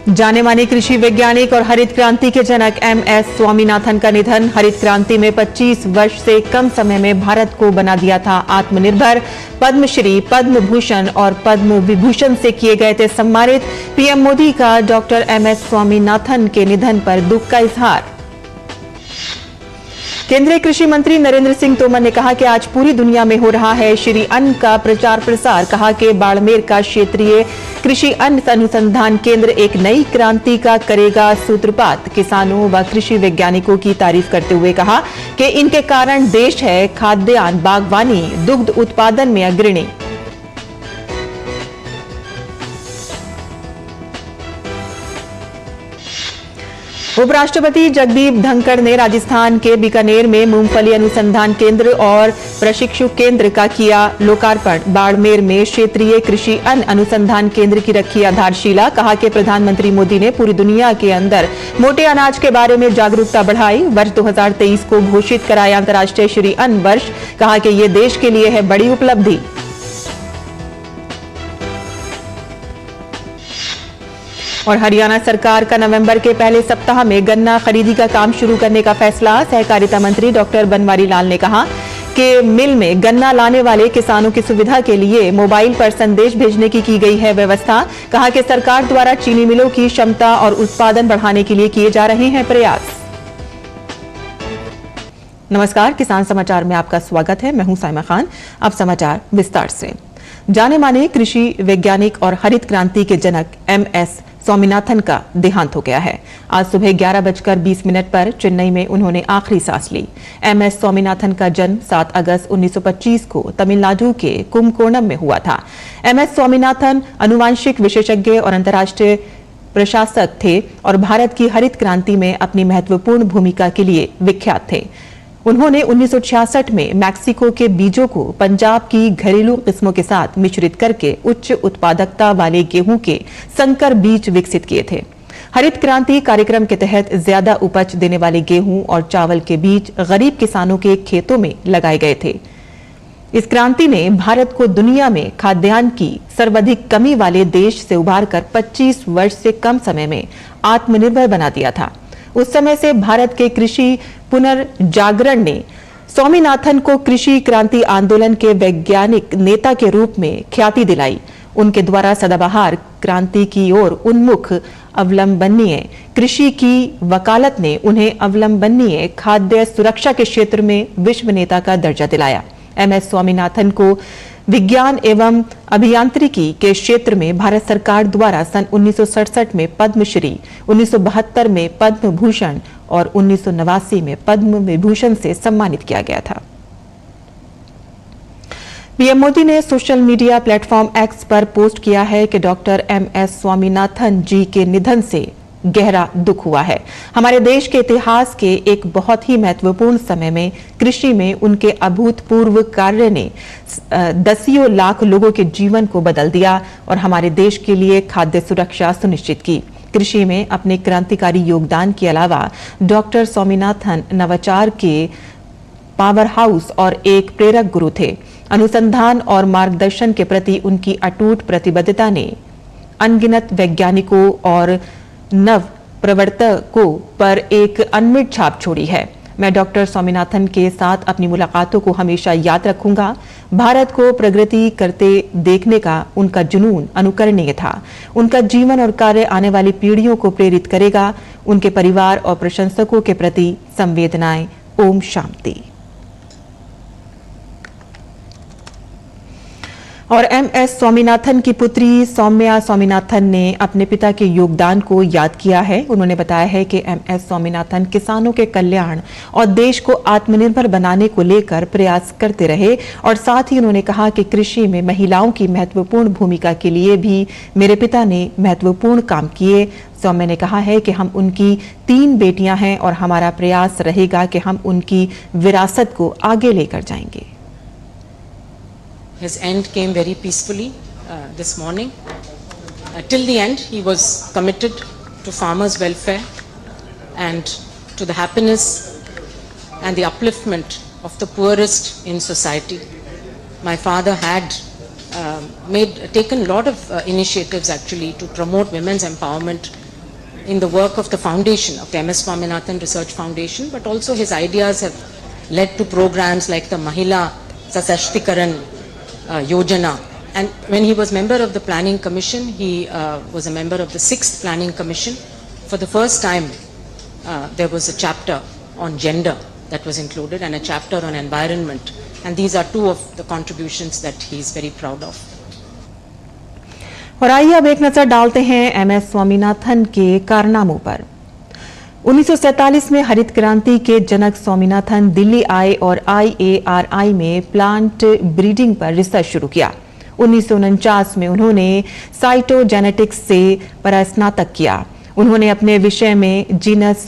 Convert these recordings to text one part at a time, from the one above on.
जाने माने कृषि वैज्ञानिक और हरित क्रांति के जनक एमएस स्वामीनाथन का निधन। हरित क्रांति में 25 वर्ष से कम समय में भारत को बना दिया था आत्मनिर्भर। पद्मश्री, पद्म भूषण और पद्म विभूषण से किए गए थे सम्मानित। पीएम मोदी का डॉक्टर एमएस स्वामीनाथन के निधन पर दुख का इजहार। केंद्रीय कृषि मंत्री नरेंद्र सिंह तोमर ने कहा कि आज पूरी दुनिया में हो रहा है श्री अन्न का प्रचार प्रसार। कहा कि बाड़मेर का क्षेत्रीय कृषि अन्न अनुसंधान केंद्र एक नई क्रांति का करेगा सूत्रपात। किसानों व कृषि वैज्ञानिकों की तारीफ करते हुए कहा कि इनके कारण देश है खाद्यान्न, बागवानी, दुग्ध उत्पादन में अग्रणी। उपराष्ट्रपति जगदीप धनखड़ ने राजस्थान के बीकानेर में मूंगफली अनुसंधान केंद्र और प्रशिक्षु केंद्र का किया लोकार्पण। बाड़मेर में क्षेत्रीय कृषि अन्न अनुसंधान केंद्र की रखी आधारशिला। कहा कि प्रधानमंत्री मोदी ने पूरी दुनिया के अंदर मोटे अनाज के बारे में जागरूकता बढ़ाई। वर्ष 2023 को घोषित कराया अंतर्राष्ट्रीय श्री अन्न वर्ष। कहा कि ये देश के लिए है बड़ी उपलब्धि। और हरियाणा सरकार का नवंबर के पहले सप्ताह में गन्ना खरीदी का काम शुरू करने का फैसला। सहकारिता मंत्री डॉक्टर बनवारी लाल ने कहा कि मिल में गन्ना लाने वाले किसानों की सुविधा के लिए मोबाइल पर संदेश भेजने की गई है व्यवस्था। कहा कि सरकार द्वारा चीनी मिलों की क्षमता और उत्पादन बढ़ाने के लिए किए जा रहे हैं प्रयास। नमस्कार, किसान समाचार में आपका स्वागत है। मैं हूं साइमा खान। अब समाचार विस्तार से। जाने माने कृषि वैज्ञानिक और हरित क्रांति के जनक एमएस स्वामीनाथन का देहांत हो गया है। आज सुबह 11:20 पर चेन्नई में उन्होंने आखिरी सांस ली। एमएस स्वामीनाथन का जन्म 7 अगस्त 1925 को तमिलनाडु के कुंभकोणम में हुआ था। एमएस स्वामीनाथन आनुवांशिक विशेषज्ञ और अंतर्राष्ट्रीय प्रशासक थे और भारत की हरित क्रांति में अपनी महत्वपूर्ण भूमिका के लिए विख्यात थे। उन्होंने 1966 में मैक्सिको के बीजों को पंजाब की घरेलू किस्मों के साथ मिश्रित करके उच्च उत्पादकता वाले गेहूं के संकर बीज विकसित किए थे। हरित क्रांति कार्यक्रम के तहत ज्यादा उपज देने वाले गेहूं और चावल के बीज गरीब किसानों के खेतों में लगाए गए थे। इस क्रांति ने भारत को दुनिया में खाद्यान्न की सर्वाधिक कमी वाले देश से उबारकर 25 वर्ष से कम समय में आत्मनिर्भर बना दिया था। उस समय से भारत के कृषि पुनर्जागरण ने स्वामीनाथन को कृषि क्रांति आंदोलन के वैज्ञानिक नेता के रूप में ख्याति दिलाई। उनके द्वारा सदाबहार क्रांति की ओर उन्मुख अवलंबनीय कृषि की वकालत ने उन्हें अवलंबनीय खाद्य सुरक्षा के क्षेत्र में विश्व नेता का दर्जा दिलाया। एमएस स्वामीनाथन को विज्ञान एवं अभियांत्रिकी के क्षेत्र में भारत सरकार द्वारा सन 1967 में पद्मश्री, 1972 में पद्म भूषण और 1989 में पद्म विभूषण से सम्मानित किया गया था। पीएम मोदी ने सोशल मीडिया प्लेटफॉर्म एक्स पर पोस्ट किया है कि डॉक्टर एमएस स्वामीनाथन जी के निधन से गहरा दुख हुआ है। हमारे देश के इतिहास के एक बहुत ही महत्वपूर्ण समय में कृषि में उनके अभूतपूर्व कार्य ने दसियों लाख लोगों के जीवन को बदल दिया और हमारे देश के लिए खाद्य सुरक्षा सुनिश्चित की। कृषि में अपने क्रांतिकारी योगदान के अलावा डॉक्टर स्वामीनाथन नवाचार के पावर हाउस और एक प्रेरक गुरु थे। अनुसंधान और मार्गदर्शन के प्रति उनकी अटूट प्रतिबद्धता ने अनगिनत वैज्ञानिकों और नव प्रवर्तकों पर एक अनमिट छाप छोड़ी है। मैं डॉक्टर स्वामीनाथन के साथ अपनी मुलाकातों को हमेशा याद रखूंगा। भारत को प्रगति करते देखने का उनका जुनून अनुकरणीय था। उनका जीवन और कार्य आने वाली पीढ़ियों को प्रेरित करेगा। उनके परिवार और प्रशंसकों के प्रति संवेदनाएं। ओम शांति। और एमएस स्वामीनाथन की पुत्री सौम्या स्वामीनाथन ने अपने पिता के योगदान को याद किया है। उन्होंने बताया है कि एमएस स्वामीनाथन किसानों के कल्याण और देश को आत्मनिर्भर बनाने को लेकर प्रयास करते रहे और साथ ही उन्होंने कहा कि कृषि में महिलाओं की महत्वपूर्ण भूमिका के लिए भी मेरे पिता ने महत्वपूर्ण काम किए। सौम्या ने कहा है कि हम उनकी 3 बेटियां हैं और हमारा प्रयास रहेगा कि हम उनकी विरासत को आगे लेकर जाएंगे। His end came very peacefully this morning. Till the end, he was committed to farmers' welfare and to the happiness and the upliftment of the poorest in society. My father had taken a lot of initiatives actually to promote women's empowerment in the work of the foundation, of the MS Swaminathan Research Foundation, but also his ideas have led to programs like the Mahila Sashktikaran Yojana. And when he was member of the Planning Commission, he was a member of the 6th Planning Commission. For the first time, there was a chapter on gender that was included and a chapter on environment. And these are two of the contributions that he is very proud of. और आइए अब एक नजर डालते हैं MS Swaminathan के कारनामों पर। 1947 में हरित क्रांति के जनक स्वामीनाथन दिल्ली आए और IARI में प्लांट ब्रीडिंग पर रिसर्च शुरू किया। 1949 में उन्होंने साइटोजेनेटिक्स से परास्नातक किया। उन्होंने अपने विषय में जीनस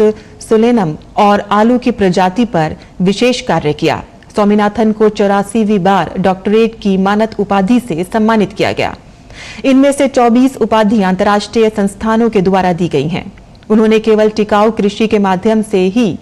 सोलेनम और आलू की प्रजाति पर विशेष कार्य किया। स्वामीनाथन को 84वीं बार डॉक्टरेट की मानद उपाधि से सम्मानित किया गया। इनमें से 24 उपाधियां अंतर्राष्ट्रीय संस्थानों के द्वारा दी गई हैं। उन्होंने केवल टिकाऊ कृषि के माध्यम से ही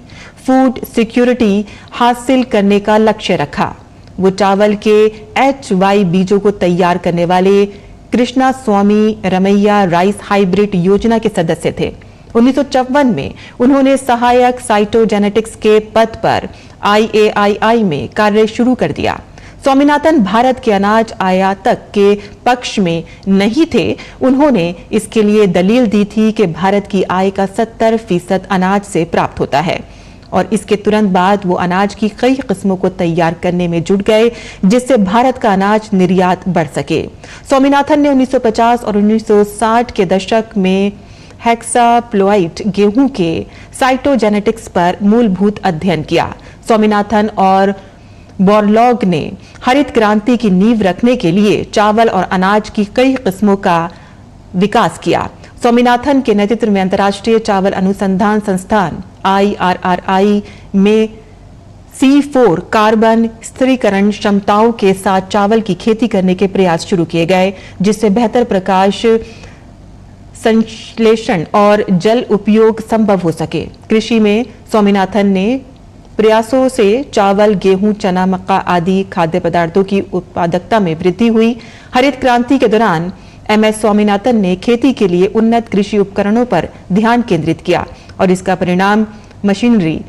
फूड सिक्योरिटी हासिल करने का लक्ष्य रखा। वो चावल के HY बीजों को तैयार करने वाले कृष्णा स्वामी रमैया राइस हाइब्रिड योजना के सदस्य थे। 1954 में उन्होंने सहायक साइटोजेनेटिक्स के पद पर IAII में कार्य शुरू कर दिया। स्वामीनाथन भारत के अनाज आयातक के पक्ष में नहीं थे। उन्होंने इसके लिए दलील दी थी कि भारत की आय का 70% अनाज से प्राप्त होता है और इसके तुरंत बाद वो अनाज की कई किस्मों को तैयार करने में जुट गए जिससे भारत का अनाज निर्यात बढ़ सके। स्वामीनाथन ने 1950 और 1960 के दशक में हेक्साप्लोइड गेहूं के साइटोजेनेटिक्स पर मूलभूत अध्ययन किया। स्वामीनाथन और बोरलॉग ने हरित क्रांति की नींव रखने के लिए चावल और अनाज की कई किस्मों का विकास किया। स्वामीनाथन के नेतृत्व में अंतर्राष्ट्रीय चावल अनुसंधान संस्थान IRRI में C4 कार्बन स्थिरीकरण क्षमताओं के साथ चावल की खेती करने के प्रयास शुरू किए गए, जिससे बेहतर प्रकाश संश्लेषण और जल उपयोग संभव हो सके। कृषि में स्वामीनाथन ने प्रयासों से चावल, गेहूं, चना, मक्का आदि खाद्य पदार्थों की उत्पादकता में वृद्धि हुई। हरित क्रांति के दौरान MS स्वामीनाथन ने खेती के लिए उन्नत कृषि उपकरणों पर ध्यान केंद्रित किया और इसका परिणाम मशीनरी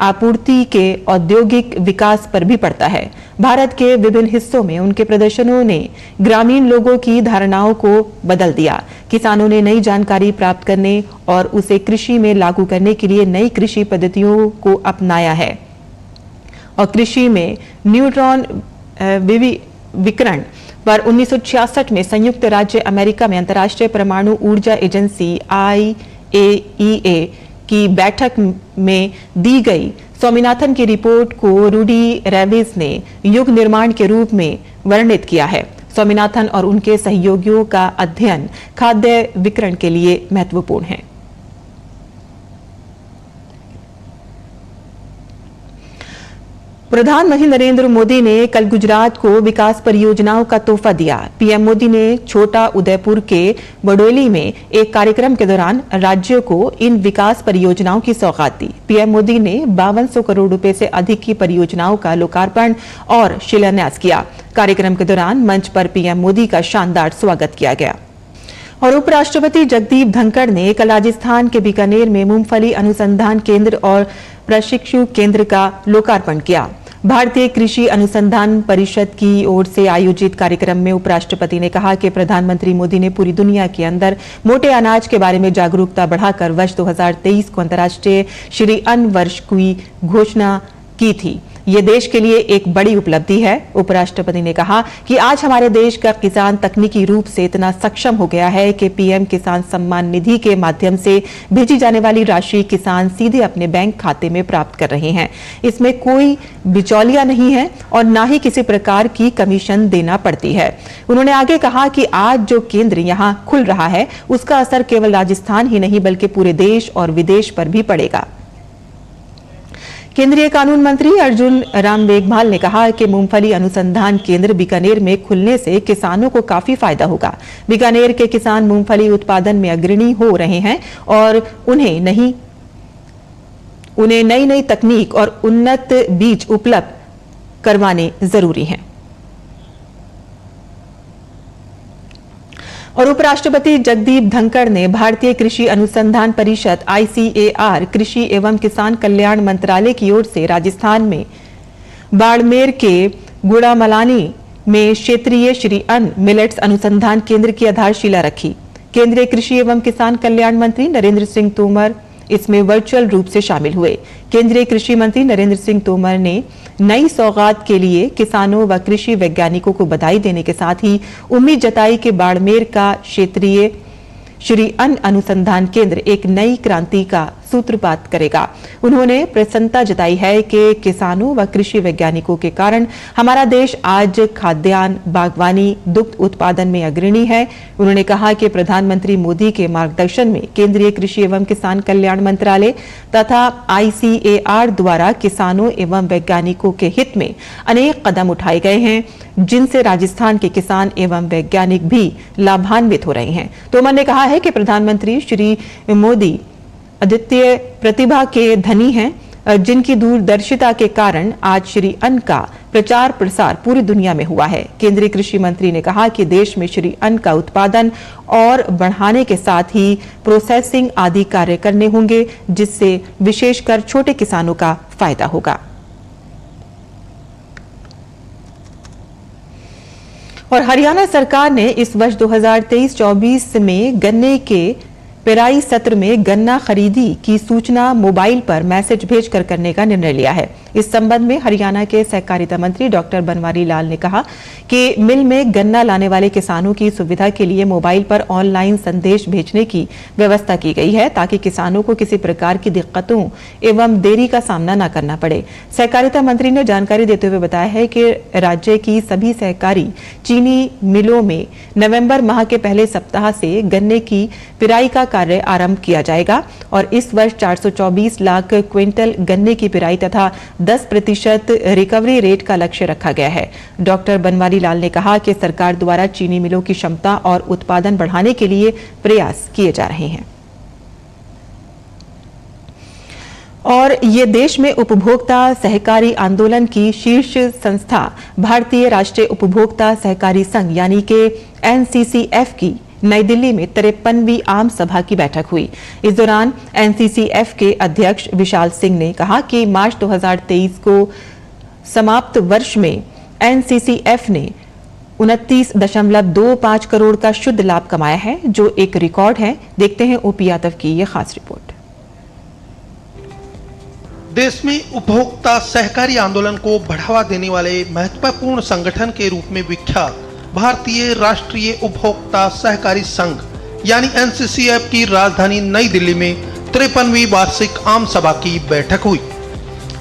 आपूर्ति के औद्योगिक विकास पर भी पड़ता है। भारत के विभिन्न हिस्सों में उनके प्रदर्शनों ने ग्रामीण लोगों की धारणाओं को बदल दिया। किसानों ने नई जानकारी प्राप्त करने और उसे कृषि में लागू करने के लिए नई कृषि पद्धतियों को अपनाया है और कृषि में न्यूट्रॉन विकिरण पर 1966 में संयुक्त राज्य अमेरिका में अंतर्राष्ट्रीय परमाणु ऊर्जा एजेंसी IAEA की बैठक में दी गई स्वामीनाथन की रिपोर्ट को रूडी रेविस ने युग निर्माण के रूप में वर्णित किया है। स्वामीनाथन और उनके सहयोगियों का अध्ययन खाद्य विकिरण के लिए महत्वपूर्ण है। प्रधानमंत्री नरेंद्र मोदी ने कल गुजरात को विकास परियोजनाओं का तोहफा दिया। पीएम मोदी ने छोटा उदयपुर के बडोली में एक कार्यक्रम के दौरान राज्य को इन विकास परियोजनाओं की सौगात दी। पीएम मोदी ने 5200 करोड़ रुपए से अधिक की परियोजनाओं का लोकार्पण और शिलान्यास किया। कार्यक्रम के दौरान मंच पर पीएम मोदी का शानदार स्वागत किया गया और उपराष्ट्रपति जगदीप धनखड़ ने कल राजस्थान के बीकानेर में मूंगफली अनुसंधान केंद्र और प्रशिक्षु केंद्र का लोकार्पण किया। भारतीय कृषि अनुसंधान परिषद की ओर से आयोजित कार्यक्रम में उपराष्ट्रपति ने कहा कि प्रधानमंत्री मोदी ने पूरी दुनिया के अंदर मोटे अनाज के बारे में जागरूकता बढ़ाकर वर्ष 2023 को अंतर्राष्ट्रीय श्री अन्न वर्ष की घोषणा की थी। ये देश के लिए एक बड़ी उपलब्धि है। उपराष्ट्रपति ने कहा कि आज हमारे देश का किसान तकनीकी रूप से इतना सक्षम हो गया है कि पीएम किसान सम्मान निधि के माध्यम से भेजी जाने वाली राशि किसान सीधे अपने बैंक खाते में प्राप्त कर रहे हैं। इसमें कोई बिचौलिया नहीं है और ना ही किसी प्रकार की कमीशन देना पड़ती है। उन्होंने आगे कहा कि आज जो केंद्र यहाँ खुल रहा है उसका असर केवल राजस्थान ही नहीं बल्कि पूरे देश और विदेश पर भी पड़ेगा। केंद्रीय कानून मंत्री अर्जुन राम मेघवाल ने कहा कि मूंगफली अनुसंधान केंद्र बीकानेर में खुलने से किसानों को काफी फायदा होगा। बीकानेर के किसान मूंगफली उत्पादन में अग्रणी हो रहे हैं और उन्हें नई नई तकनीक और उन्नत बीज उपलब्ध करवाने जरूरी हैं। और उपराष्ट्रपति जगदीप धनखड़ ने भारतीय कृषि अनुसंधान परिषद ICAR कृषि एवं किसान कल्याण मंत्रालय की ओर से राजस्थान में बाड़मेर के गुड़ामलानी में क्षेत्रीय श्री अन्न मिलेट्स अनुसंधान केंद्र की आधारशिला रखी। केंद्रीय कृषि एवं किसान कल्याण मंत्री नरेंद्र सिंह तोमर इसमें वर्चुअल रूप से शामिल हुए। केंद्रीय कृषि मंत्री नरेंद्र सिंह तोमर ने नई सौगात के लिए किसानों व कृषि वैज्ञानिकों को बधाई देने के साथ ही उम्मीद जताई कि बाड़मेर का क्षेत्रीय श्री अन्न अनुसंधान केंद्र एक नई क्रांति का सूत्रपात करेगा। उन्होंने प्रसन्नता जताई है कि किसानों व कृषि वैज्ञानिकों के कारण हमारा देश आज खाद्यान्न, बागवानी, दुग्ध उत्पादन में अग्रणी है। उन्होंने कहा कि प्रधानमंत्री मोदी के मार्गदर्शन में केंद्रीय कृषि एवं किसान कल्याण मंत्रालय तथा ICAR द्वारा किसानों एवं वैज्ञानिकों के हित में अनेक कदम उठाए गए हैं, जिनसे राजस्थान के किसान एवं वैज्ञानिक भी लाभान्वित हो रहे हैं। तोमर ने कहा है कि प्रधानमंत्री श्री मोदी अद्वितीय प्रतिभा के धनी हैं, जिनकी दूरदर्शिता के कारण आज श्री अन्न का प्रचार प्रसार पूरी दुनिया में हुआ है। केंद्रीय कृषि मंत्री ने कहा कि देश में श्री अन्न का उत्पादन और बढ़ाने के साथ ही प्रोसेसिंग आदि कार्य करने होंगे, जिससे विशेषकर छोटे किसानों का फायदा होगा। और हरियाणा सरकार ने इस वर्ष 2023-24 में गन्ने के पेराई सत्र में गन्ना खरीदी की सूचना मोबाइल पर मैसेज भेजकर करने का निर्णय लिया है। इस संबंध में हरियाणा के सहकारिता मंत्री डॉक्टर बनवारी लाल ने कहा कि मिल में गन्ना लाने वाले किसानों की सुविधा के लिए मोबाइल पर ऑनलाइन संदेश भेजने की व्यवस्था की गई है, ताकि किसानों को किसी प्रकार की दिक्कतों एवं देरी का सामना न करना पड़े। सहकारिता मंत्री ने जानकारी देते हुए बताया है कि राज्य की सभी सहकारी चीनी मिलों में नवंबर माह के पहले सप्ताह से गन्ने की पिराई का कार्य आरंभ किया जाएगा और इस वर्ष 424 लाख क्विंटल गन्ने की पिराई तथा 10% रिकवरी रेट का लक्ष्य रखा गया है। डॉक्टर बनवारी लाल ने कहा कि सरकार द्वारा चीनी मिलों की क्षमता और उत्पादन बढ़ाने के लिए प्रयास किए जा रहे हैं। और ये देश में उपभोक्ता सहकारी आंदोलन की शीर्ष संस्था भारतीय राष्ट्रीय उपभोक्ता सहकारी संघ यानी कि NCCF की नई दिल्ली में 53वीं आम सभा की बैठक हुई। इस दौरान NCCF के अध्यक्ष विशाल सिंह ने कहा कि मार्च 2023 को समाप्त वर्ष में NCCF ने 29.25 करोड़ का शुद्ध लाभ कमाया है, जो एक रिकॉर्ड है। देखते हैं OP यादव की यह खास रिपोर्ट। देश में उपभोक्ता सहकारी आंदोलन को बढ़ावा देने वाले महत्वपूर्ण संगठन के रूप में विख्यात भारतीय राष्ट्रीय उपभोक्ता सहकारी संघ यानी NCCF की राजधानी नई दिल्ली में 53वीं वार्षिक आम सभा की बैठक हुई।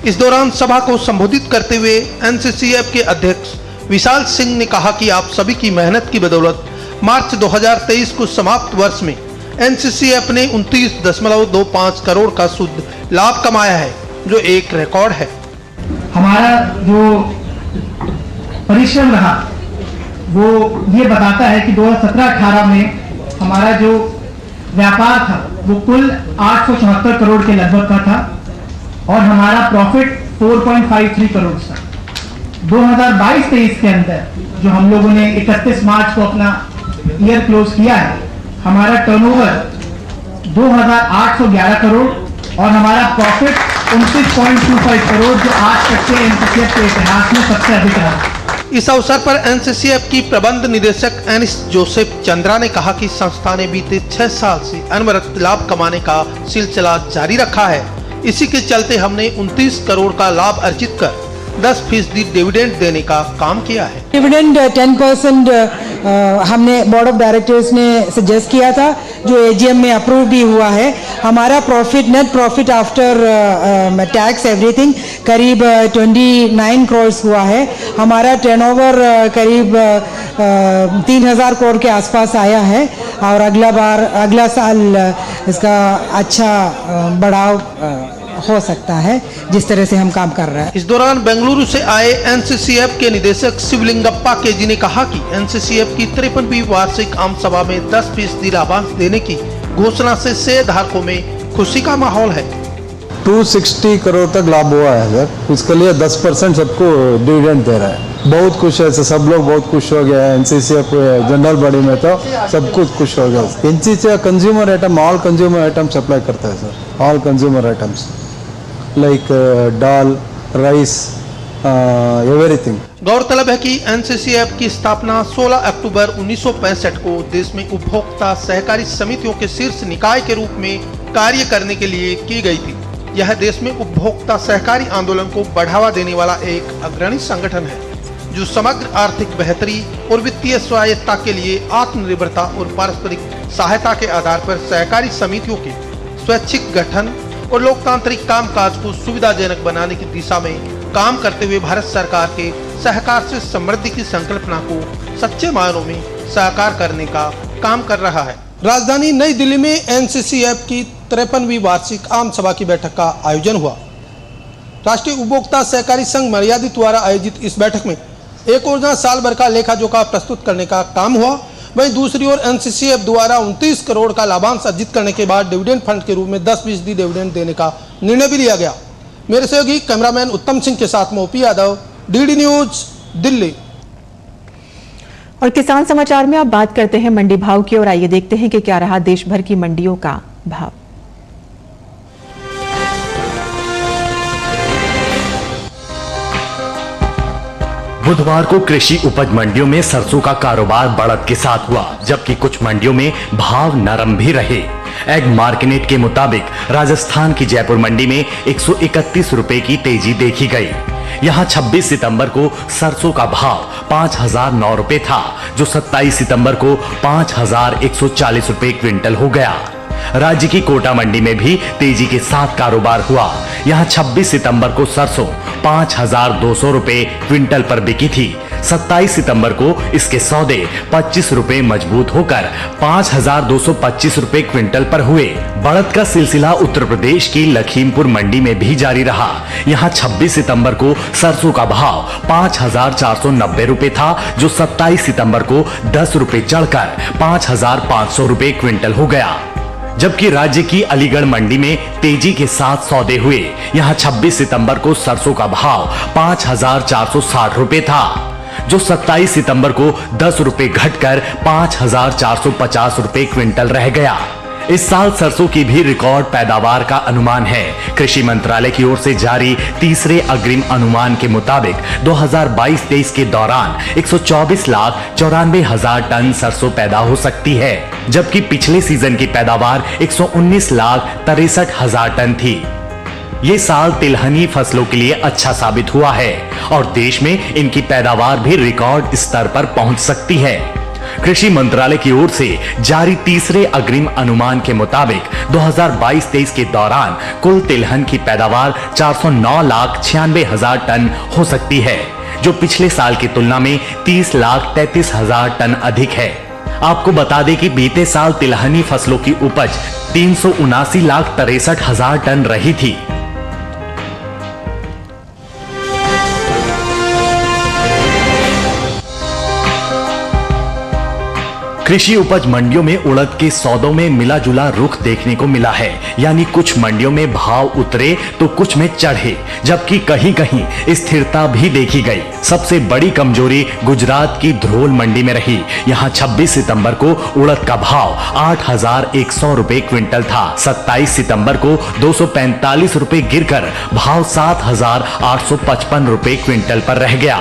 इस दौरान सभा को संबोधित करते हुए NCCF के अध्यक्ष विशाल सिंह ने कहा कि आप सभी की मेहनत की बदौलत मार्च 2023 को समाप्त वर्ष में NCCF ने 29.25 करोड़ का शुद्ध लाभ कमाया है, जो एक रिकॉर्ड है। हमारा जो परिश्रम रहा वो ये बताता है कि 2017-18 में हमारा जो व्यापार था वो कुल 874 करोड़ के लगभग का था और हमारा प्रॉफिट 4.53 करोड़ था। 2022-23 के अंदर जो हम लोगों ने 31 मार्च को अपना ईयर क्लोज किया है, हमारा टर्नओवर 2,811 करोड़ और हमारा प्रॉफिट 29.25 करोड़, जो आज तक के NCCF के इतिहास में सबसे अधिक रहा। इस अवसर पर NCCF की प्रबंध निदेशक एनिस जोसेफ चंद्रा ने कहा कि संस्था ने बीते 6 साल से अनवरत लाभ कमाने का सिलसिला जारी रखा है। इसी के चलते हमने 29 करोड़ का लाभ अर्जित कर 10% डिविडेंड देने का काम किया है। डिविडेंड 10% हमने बोर्ड ऑफ डायरेक्टर्स ने सजेस्ट किया था, जो AGM में अप्रूव भी हुआ है। हमारा profit, net profit after tax everything करीब 29 करोड़ हुआ है। हमारा टर्नओवर करीब 3,000 करोड़ के आसपास आया है और अगला साल इसका अच्छा बढ़ाव हो सकता है, जिस तरह से हम काम कर रहे हैं। इस दौरान बेंगलुरु से आए NCCF के निदेशक शिवलिंगप्पा केजी ने कहा कि NCCF की 53वीं वार्षिक आम सभा में 10% लाभांश देने की घोषणा से शेयर धारकों में खुशी का माहौल है। 260 करोड़ तक लाभ हुआ है सर, इसके लिए 10% सबको डिविडेंड दे रहा है। बहुत खुश है सर, सब लोग बहुत खुश हो गए हैं। एनसीसीएफ जनरल बॉडी में तो सब कुछ खुश हो गया। NCCF consumer item, all consumer item supply करता है sir, all consumer items like dal, rice, everything. गौरतलब है कि एनसीसीएफ की स्थापना 16 अक्टूबर 1965 को देश में उपभोक्ता सहकारी समितियों के शीर्ष निकाय के रूप में कार्य करने के लिए की गई थी। यह देश में उपभोक्ता सहकारी आंदोलन को बढ़ावा देने वाला एक अग्रणी संगठन है, जो समग्र आर्थिक बेहतरी और वित्तीय स्वायत्तता के लिए आत्मनिर्भरता और पारस्परिक सहायता के आधार पर सहकारी समितियों के स्वैच्छिक गठन और लोकतांत्रिक कामकाज को सुविधाजनक बनाने की दिशा में काम करते हुए भारत सरकार के सहकार से समृद्धि की संकल्पना को सच्चे मायनों में साकार करने का काम कर रहा है। राजधानी नई दिल्ली में एनसीसीएफ की 53वीं वार्षिक आम सभा की बैठक का आयोजन हुआ। राष्ट्रीय उपभोक्ता सहकारी संघ मर्यादित द्वारा आयोजित इस बैठक में एक ओर जहां साल भर का लेखा जोखा प्रस्तुत करने का काम हुआ, वहीं दूसरी ओर एनसीसीएफ द्वारा 29 करोड़ का लाभांश अर्जित करने के बाद डिविडेंड फंड के रूप में 10% डिविडेंड देने का निर्णय भी लिया गया। मेरे सहयोगी कैमरामैन उत्तम सिंह के साथ में OP Yadav, DD news, Delhi. और किसान समाचार में अब बात करते हैं मंडी भाव की और आइए देखते हैं कि क्या रहा देश भर की मंडियों का भाव। बुधवार को कृषि उपज मंडियों में सरसों का कारोबार बढ़त के साथ हुआ, जबकि कुछ मंडियों में भाव नरम भी रहे। एग मार्केट के मुताबिक राजस्थान की जयपुर मंडी में 131 रुपए की तेजी देखी गई। यहां 26 सितंबर को सरसों का भाव 5,009 रुपए था, जो 27 सितंबर को 5,140 रुपए क्विंटल हो गया। राज्य की कोटा मंडी में भी तेजी के साथ कारोबार हुआ। यहां 26 सितंबर को सरसों 5,200 रुपए क्विंटल पर बिकी थी। 27 सितंबर को इसके सौदे 25 रुपए मजबूत होकर 5,225 रुपए क्विंटल पर हुए। बढ़त का सिलसिला उत्तर प्रदेश की लखीमपुर मंडी में भी जारी रहा। यहां 26 सितंबर को सरसों का भाव 5,490 रुपए था, जो 27 सितंबर को 10 रुपए चढ़कर 5,500 रुपए क्विंटल हो गया। जबकि राज्य की अलीगढ़ मंडी में तेजी के साथ सौदे हुए। यहां 26 सितंबर को सरसों का भाव 5,460 रुपए था, जो 27 सितंबर को 10 रुपए घटकर 5,450 रुपए क्विंटल रह गया। इस साल सरसों की भी रिकॉर्ड पैदावार का अनुमान है। कृषि मंत्रालय की ओर से जारी तीसरे अग्रिम अनुमान के मुताबिक 2022-23 के दौरान 124,94,000 टन सरसों पैदा हो सकती है, जबकि पिछले सीजन की पैदावार 119,63,000 टन थी। ये साल तिलहनी फसलों के लिए अच्छा साबित हुआ है और देश में इनकी पैदावार भी रिकॉर्ड स्तर पर पहुंच सकती है। कृषि मंत्रालय की ओर से जारी तीसरे अग्रिम अनुमान के मुताबिक 2022-23 के दौरान कुल तिलहन की पैदावार 409,96,000 टन हो सकती है, जो पिछले साल की तुलना में 30,33,000 टन अधिक है। आपको बता दें कि बीते साल तिलहनी फसलों की उपज 379,63,000 टन रही थी। कृषि उपज मंडियों में उड़द के सौदों में मिला जुला रुख देखने को मिला है, यानी कुछ मंडियों में भाव उतरे तो कुछ में चढ़े, जबकि कहीं कहीं स्थिरता भी देखी गई। सबसे बड़ी कमजोरी गुजरात की ध्रोल मंडी में रही। यहां 26 सितंबर को उड़द का भाव 8,100 रुपए क्विंटल था। 27 सितंबर को 245 रुपए गिरकर भाव 7,855 रुपए क्विंटल पर रह गया।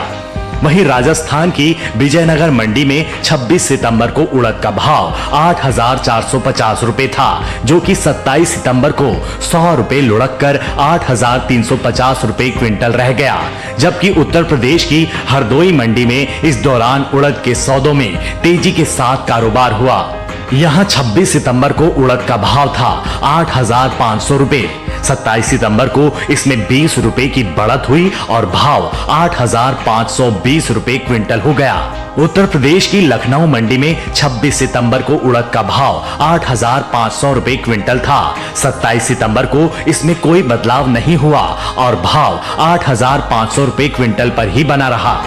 वहीं राजस्थान की विजयनगर मंडी में 26 सितंबर को उड़द का भाव 8,450 रुपए था, जो कि 27 सितंबर को 100 रुपए लुढ़क कर 8,350 रुपए क्विंटल रह गया। जबकि उत्तर प्रदेश की हरदोई मंडी में इस दौरान उड़द के सौदों में तेजी के साथ कारोबार हुआ। यहां 26 सितंबर को उड़द का भाव था 8,500 रुपए। 27 सितंबर को इसमें 20 रुपए की बढ़त हुई और भाव 8,520 रुपए क्विंटल हो गया। उत्तर प्रदेश की लखनऊ मंडी में 26 सितंबर को उड़द का भाव 8,500 रुपए क्विंटल था। 27 सितंबर को इसमें कोई बदलाव नहीं हुआ और भाव 8,500 रुपए क्विंटल पर ही बना रहा।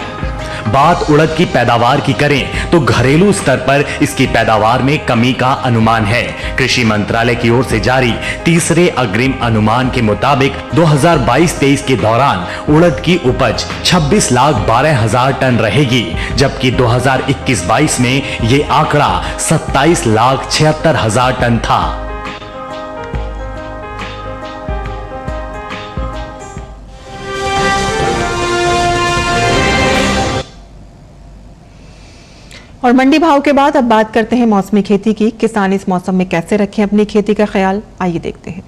बात उड़द की पैदावार की करें तो घरेलू स्तर पर इसकी पैदावार में कमी का अनुमान है। कृषि मंत्रालय की ओर से जारी तीसरे अग्रिम अनुमान के मुताबिक 2022-23 के दौरान उड़द की उपज 26,12,000 टन रहेगी, जबकि 2021-22 में ये आंकड़ा 27,76,000 टन था। और मंडी भाव के बाद अब बात करते हैं मौसमी खेती की। किसान इस मौसम में कैसे रखें अपनी खेती का ख्याल, आइए देखते हैं।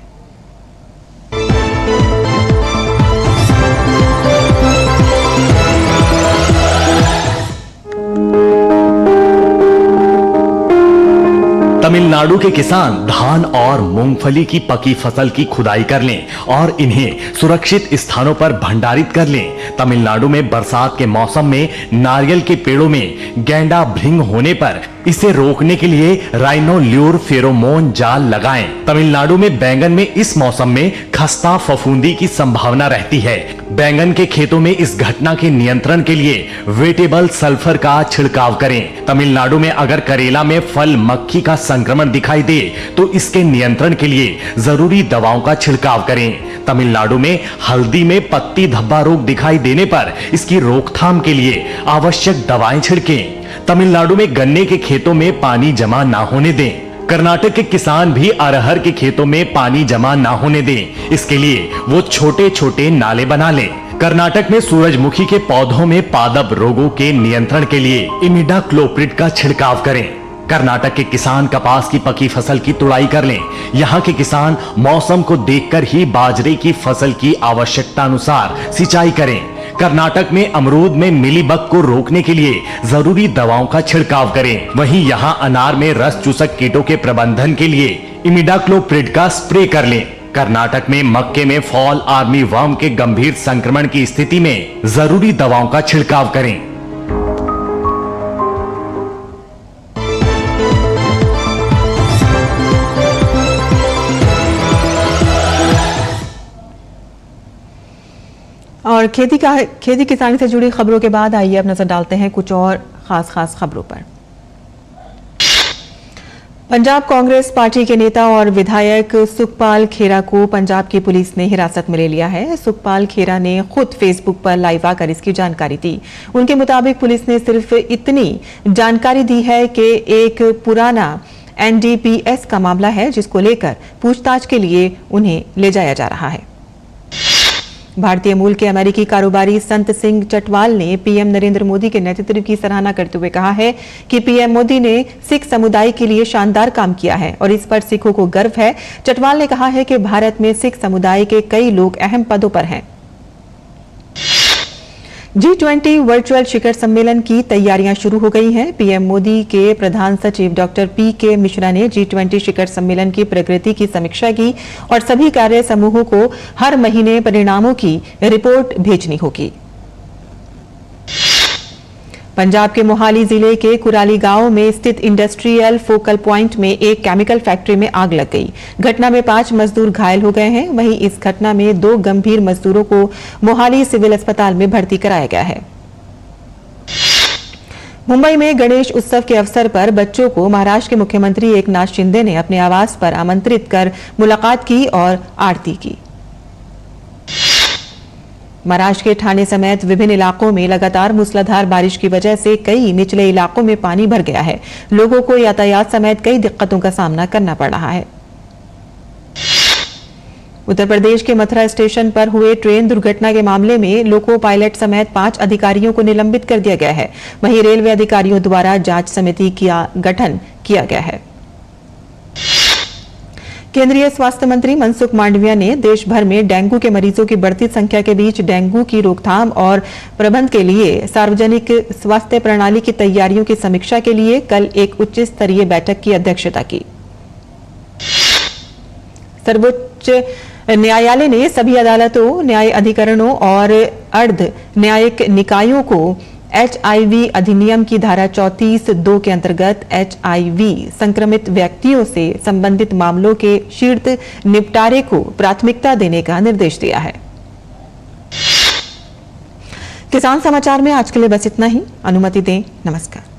तमिलनाडु के किसान धान और मूंगफली की पकी फसल की खुदाई कर लें और इन्हें सुरक्षित स्थानों पर भंडारित कर लें। तमिलनाडु में बरसात के मौसम में नारियल के पेड़ों में गैंडा भृंग होने पर इसे रोकने के लिए राइनोल्यूर फेरोमोन जाल लगाएं। तमिलनाडु में बैंगन में इस मौसम में खस्ता फफूंदी की संभावना रहती है। बैंगन के खेतों में इस घटना के नियंत्रण के लिए वेटेबल सल्फर का छिड़काव करें। तमिलनाडु में अगर करेला में फल मक्खी का संक्रमण दिखाई दे तो इसके नियंत्रण के लिए जरूरी दवाओं का छिड़काव करें। तमिलनाडु में हल्दी में पत्ती धब्बा रोग दिखाई देने पर इसकी रोकथाम के लिए आवश्यक दवाएं छिड़कें। तमिलनाडु में गन्ने के खेतों में पानी जमा ना होने दें। कर्नाटक के किसान भी अरहर के खेतों में पानी जमा ना होने दें। इसके लिए वो छोटे छोटे नाले बना लें। कर्नाटक में सूरजमुखी के पौधों में पादप रोगों के नियंत्रण के लिए इमिडाक्लोप्रिड का छिड़काव करें। कर्नाटक के किसान कपास की पकी फसल की तुड़ाई कर लें। यहाँ के किसान मौसम को देखकर ही बाजरे की फसल की आवश्यकता अनुसार सिंचाई करें। कर्नाटक में अमरूद में मिलीबग को रोकने के लिए जरूरी दवाओं का छिड़काव करें। वहीं यहाँ अनार में रस चूसक कीटों के प्रबंधन के लिए इमिडाक्लोप्रिड का स्प्रे कर लें। कर्नाटक में मक्के में फॉल आर्मी वर्म के गंभीर संक्रमण की स्थिति में जरूरी दवाओं का छिड़काव करें। और खेती किसानी से जुड़ी खबरों के बाद आइए अब नजर डालते हैं कुछ और खास खबरों पर। पंजाब कांग्रेस पार्टी के नेता और विधायक सुखपाल खेरा को पंजाब की पुलिस ने हिरासत में ले लिया है। सुखपाल खेरा ने खुद फेसबुक पर लाइव आकर इसकी जानकारी दी। उनके मुताबिक पुलिस ने सिर्फ इतनी जानकारी दी है कि एक पुराना NDPS का मामला है जिसको लेकर पूछताछ के लिए उन्हें ले जाया जा रहा है। भारतीय मूल के अमेरिकी कारोबारी संत सिंह चटवाल ने पीएम नरेंद्र मोदी के नेतृत्व की सराहना करते हुए कहा है कि पीएम मोदी ने सिख समुदाय के लिए शानदार काम किया है और इस पर सिखों को गर्व है। चटवाल ने कहा है कि भारत में सिख समुदाय के कई लोग अहम पदों पर हैं। G20 वर्चुअल शिखर सम्मेलन की तैयारियां शुरू हो गई हैं। पीएम मोदी के प्रधान सचिव डॉक्टर PK मिश्रा ने G20 शिखर सम्मेलन की प्रगति की समीक्षा की और सभी कार्य समूहों को हर महीने परिणामों की रिपोर्ट भेजनी होगी। पंजाब के मोहाली जिले के कुराली गांव में स्थित इंडस्ट्रियल फोकल प्वाइंट में एक केमिकल फैक्ट्री में आग लग गई। घटना में 5 मजदूर घायल हो गए हैं। वहीं इस घटना में 2 गंभीर मजदूरों को मोहाली सिविल अस्पताल में भर्ती कराया गया है। मुंबई में गणेश उत्सव के अवसर पर बच्चों को महाराष्ट्र के मुख्यमंत्री एकनाथ शिंदे ने अपने आवास पर आमंत्रित कर मुलाकात की और आरती की। महाराष्ट्र के ठाणे समेत विभिन्न इलाकों में लगातार मूसलाधार बारिश की वजह से कई निचले इलाकों में पानी भर गया है। लोगों को यातायात समेत कई दिक्कतों का सामना करना पड़ रहा है। उत्तर प्रदेश के मथुरा स्टेशन पर हुए ट्रेन दुर्घटना के मामले में लोको पायलट समेत 5 अधिकारियों को निलंबित कर दिया गया है। वहीं रेलवे अधिकारियों द्वारा जांच समिति का गठन किया गया है। केंद्रीय स्वास्थ्य मंत्री मनसुख मांडविया ने देश भर में डेंगू के मरीजों की बढ़ती संख्या के बीच डेंगू की रोकथाम और प्रबंधन के लिए सार्वजनिक स्वास्थ्य प्रणाली की तैयारियों की समीक्षा के लिए कल एक उच्च स्तरीय बैठक की अध्यक्षता की। सर्वोच्च न्यायालय ने सभी अदालतों, न्याय अधिकरणों और अर्ध न्यायिक निकायों को HIV अधिनियम की धारा 34(2) के अंतर्गत HIV संक्रमित व्यक्तियों से संबंधित मामलों के शीघ्र निपटारे को प्राथमिकता देने का निर्देश दिया है। किसान समाचार में आज के लिए बस इतना ही। अनुमति दें, नमस्कार।